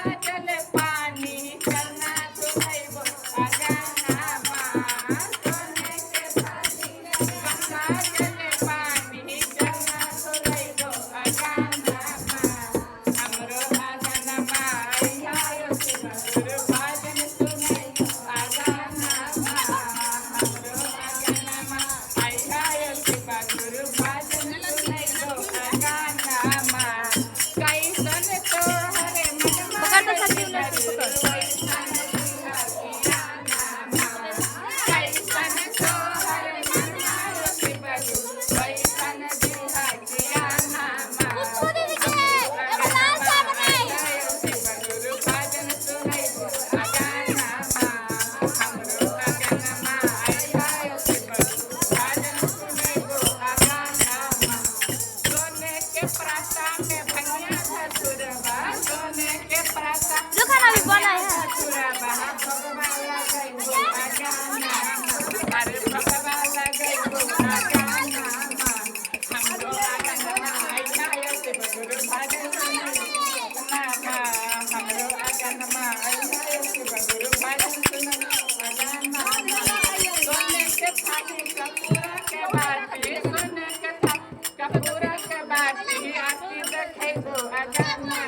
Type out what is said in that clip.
जल पानी चलना सुनैबो अगनमा सोने के पानी गंगा जल पानी चलना सुनैबो अगनमा हमरो अगनमा आयो शिव गुरु भजन सुनैबो अगनमा हमरो अगनमा आयो शिव गुरु भजन सुनैबो अगनमा कैसन तोहरे मनवा कैसन तोहरे मनवा शिव गुरु कैसन दिहा किया नामा शिव गुरु भजन सुनैबो अगनमा हमरो अगनमा आयो शिव गुरु भजन सुनैबो अगनमा सोने के प्राता में भैया धतुरबा सोने के प्राता जो खाना भी बना है धतुरबा भगवान लगैबो अगनमा अरे भगवान लगैबो अगनमा हमरो अगनमा आयो शिव गुरु भजन सुनैबो अगनमा हमरो अगनमा आयो शिव गुरु भजन सुनैबो अगनमा सोने के थाली कपूर के बाटी सोने के थाली कपूर के बाटी आरती देखैबो अगनमा